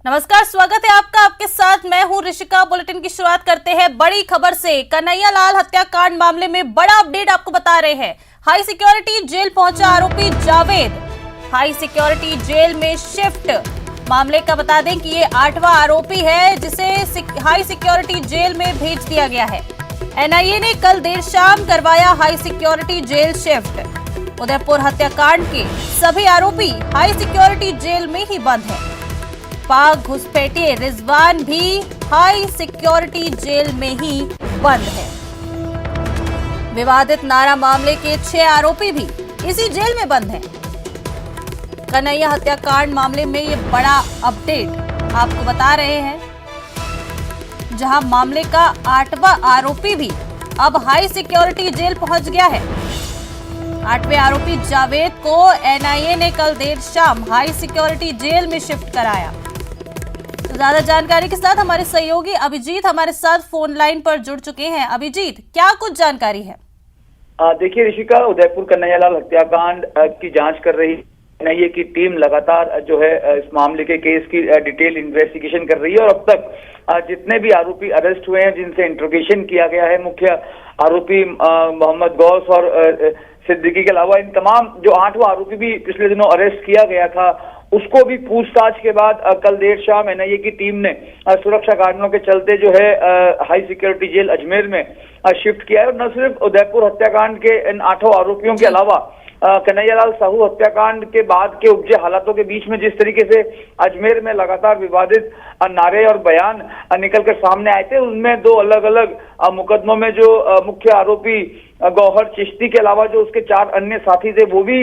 नमस्कार, स्वागत है आपका। आपके साथ मैं हूं ऋषिका। बुलेटिन की शुरुआत करते हैं बड़ी खबर से। कन्हैयालाल हत्याकांड मामले में बड़ा अपडेट आपको बता रहे हैं। हाई सिक्योरिटी जेल पहुंचा आरोपी जावेद, हाई सिक्योरिटी जेल में शिफ्ट। मामले का बता दें कि ये 8वां आरोपी है जिसे हाई सिक्योरिटी जेल में भेज दिया गया है। एनआईए ने कल देर शाम करवाया high security jail shift. Udaipur हत्याकांड के सभी आरोपी हाई सिक्योरिटी जेल में ही बंद हैं। पाक घुसपैठिए रिजवान भी हाई सिक्योरिटी जेल में ही बंद है। विवादित नारा मामले के 6 आरोपी भी इसी जेल में बंद हैं। कन्हैया हत्याकांड मामले में ये बड़ा अपडेट आपको बता रहे हैं, जहां मामले का 8वां आरोपी भी अब हाई सिक्योरिटी जेल पहुंच गया है। 8वें आरोपी जावेद को एनआईए ने कल देर शाम हाई सिक्योरिटी जेल में शिफ्ट कराया। तो ज्यादा जानकारी के साथ हमारे सहयोगी अभिजीत हमारे साथ फोन लाइन पर जुड़ चुके हैं। अभिजीत, क्या कुछ जानकारी है? देखिए ऋषिका, उदयपुर कन्हैयालाल हत्याकांड की जांच कर रही एनआईए की टीम लगातार जो है इस मामले के केस की डिटेल इन्वेस्टिगेशन कर रही है। और अब तक जितने भी आरोपी अरेस्ट हुए हैं, जिनसे इंट्रोगेशन किया गया है, मुख्य आरोपी मोहम्मद गौस और सिद्दीकी के अलावा इन तमाम जो 8वां आरोपी भी पिछले दिनों अरेस्ट किया गया था, उसको भी पूछताछ के बाद कल देर शाम एनआईए की टीम ने सुरक्षा कारणों के चलते जो है हाई सिक्योरिटी जेल अजमेर में शिफ्ट किया है। और न सिर्फ उदयपुर हत्याकांड के इन 8 आरोपियों के अलावा कन्हैयालाल साहू हत्याकांड के बाद के उपजे हालातों के बीच में जिस तरीके से अजमेर में लगातार विवादित नारे और बयान निकलकर सामने आए थे, उनमें 2 अलग अलग मुकदमों में जो मुख्य आरोपी गौहर चिश्ती के अलावा जो उसके 4 अन्य साथी थे, वो भी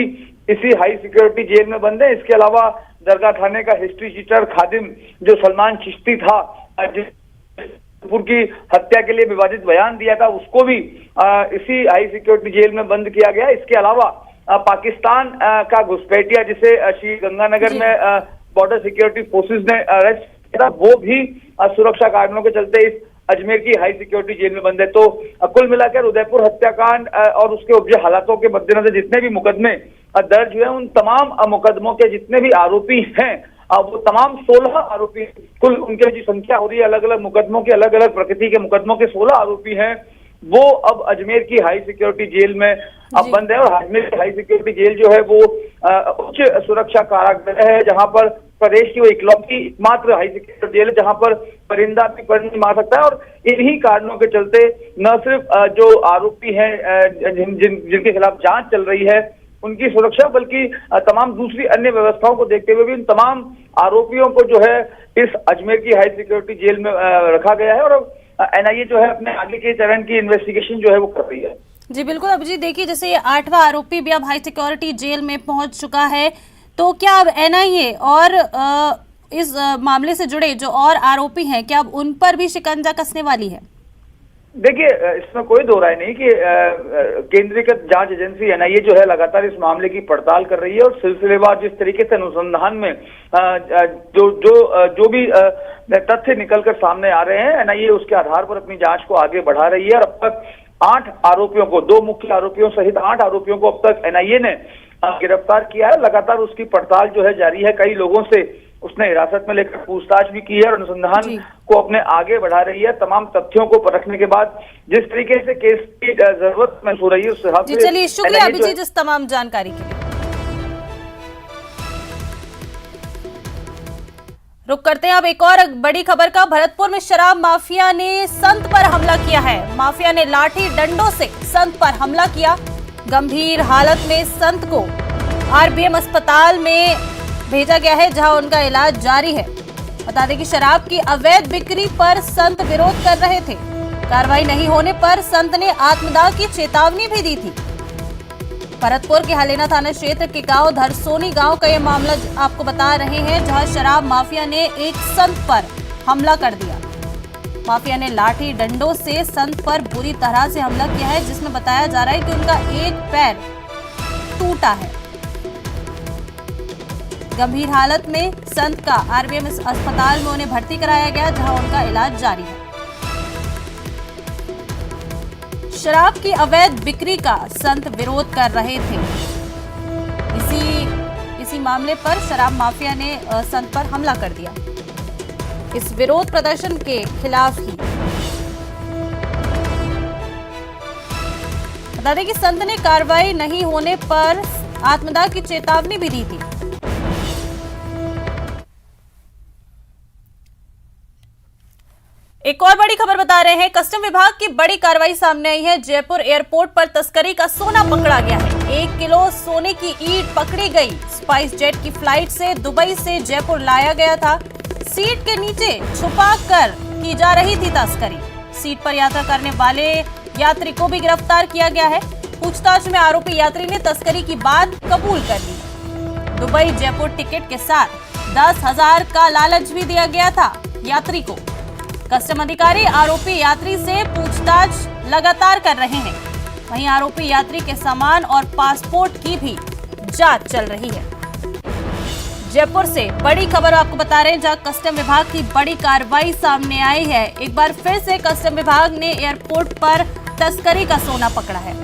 इसी हाई सिक्योरिटी जेल में बंद है। इसके अलावा दरगाह थाने का हिस्ट्री शीटर खादिम जो सलमान चिश्ती था, जिसपुर की हत्या के लिए विवादित बयान दिया था, उसको भी इसी हाई सिक्योरिटी जेल में बंद किया गया। इसके अलावा पाकिस्तान का घुसपैठिया जिसे श्री गंगानगर में बॉर्डर सिक्योरिटी फोर्सेस ने अरेस्ट किया, वो भी सुरक्षा कारणों के चलते इस अजमेर की हाई सिक्योरिटी जेल में बंद है। तो कुल मिलाकर उदयपुर हत्याकांड और उसके उपजे हालातों के मद्देनजर जितने भी मुकदमे दर्ज हुए, उन तमाम मुकदमों के जितने भी आरोपी हैं, वो तमाम 16 आरोपी, कुल उनके जो संख्या हो रही है, अलग अलग मुकदमों के, अलग अलग प्रकृति के मुकदमों के 16 आरोपी हैं, वो अब अजमेर की हाई सिक्योरिटी जेल में अब बंद है। और अजमेर की हाई सिक्योरिटी जेल जो है वो उच्च सुरक्षा कारागृह है, जहां पर प्रदेश की वो इकलौती एकमात्र हाई सिक्योरिटी जेल है जहां पर परिंदा भी पर नहीं मार सकता है। और इन्हीं कारणों के चलते न सिर्फ जो आरोपी हैं जिनके खिलाफ जांच चल रही है उनकी सुरक्षा, बल्कि तमाम दूसरी अन्य व्यवस्थाओं को देखते हुए भी इन तमाम आरोपियों को जो है इस अजमेर की हाई सिक्योरिटी जेल में रखा गया है। और एनआईए जो है अपने आगे के चरण की इन्वेस्टिगेशन जो है वो कर रही है। जी बिल्कुल अभिजीत, देखिए जैसे ये 8वां आरोपी भी अब हाई सिक्योरिटी जेल में पहुंच चुका है, तो क्या अब एनआईए और इस मामले से जुड़े जो और आरोपी हैं, क्या अब उन पर भी शिकंजा कसने वाली है? देखिए, इसमें कोई दो राय नहीं कि केंद्रीकृत जांच एजेंसी एनआईए जो है लगातार इस मामले की पड़ताल कर रही है। और सिलसिलेवार जिस तरीके से अनुसंधान में जो भी तथ्य निकलकर सामने आ रहे हैं, एनआईए उसके आधार पर अपनी जांच को आगे बढ़ा रही है। और अब तक 8 आरोपियों को, 2 मुख्य आरोपियों सहित 8 आरोपियों को अब तक एनआईए ने गिरफ्तार किया है। लगातार उसकी पड़ताल जो है जारी है। कई लोगों से उसने हिरासत में लेकर पूछताछ भी की है और अनुसंधान को अपने आगे बढ़ा रही है। तमाम तथ्यों को परखने के बाद जिस तरीके से केस की जरूरत महसूस हो रही है, उस हिसाब से। चलिए, शुक्रिया अभिजीत इस तमाम जानकारी के लिए। रुक करते हैं अब एक और बड़ी खबर का। भरतपुर में शराब माफिया ने संत पर हमला किया है। माफिया ने लाठी डंडों से संत पर हमला किया। गंभीर हालत में संत को आरबीएम अस्पताल में भेजा गया है, जहां उनका इलाज जारी है। बता दें कि शराब की अवैध बिक्री पर संत विरोध कर रहे थे। कार्रवाई नहीं होने पर संत ने आत्मदाह की चेतावनी भी दी थी। भरतपुर के हलेना थाना क्षेत्र के गांव धरसोनी गांव का यह मामला आपको बता रहे हैं, जहां शराब माफिया ने एक संत पर हमला कर दिया। माफिया ने लाठी डंडों से संत पर बुरी तरह से हमला किया है, जिसमें बताया जा रहा है कि उनका एक पैर टूटा है। गंभीर हालत में संत का आरबीएम अस्पताल में उन्हें भर्ती कराया गया, जहां उनका इलाज जारी है। शराब की अवैध बिक्री का संत विरोध कर रहे थे। इसी मामले पर शराब माफिया ने संत पर हमला कर दिया। इस विरोध प्रदर्शन के खिलाफ ही। बता दें कि संत ने कार्रवाई नहीं होने पर आत्मदाह की चेतावनी भी दी थी। एक और बड़ी खबर बता रहे हैं, कस्टम विभाग की बड़ी कार्रवाई सामने आई है। जयपुर एयरपोर्ट पर तस्करी का सोना पकड़ा गया है। 1 किलो सोने की ईंट पकड़ी गई। स्पाइस जेट की फ्लाइट से दुबई से जयपुर लाया गया था। सीट के नीचे छुपा कर की जा रही थी तस्करी। सीट पर यात्रा करने वाले यात्री को भी गिरफ्तार किया गया है। पूछताछ में आरोपी यात्री ने तस्करी की बात कबूल कर ली। दुबई जयपुर टिकट के साथ 10,000 का लालच भी दिया गया था यात्री को। कस्टम अधिकारी आरोपी यात्री से पूछताछ लगातार कर रहे हैं। वहीं आरोपी यात्री के सामान और पासपोर्ट की भी जांच चल रही है। जयपुर से बड़ी खबर आपको बता रहे हैं, जहां कस्टम विभाग की बड़ी कार्रवाई सामने आई है। एक बार फिर से कस्टम विभाग ने एयरपोर्ट पर तस्करी का सोना पकड़ा है।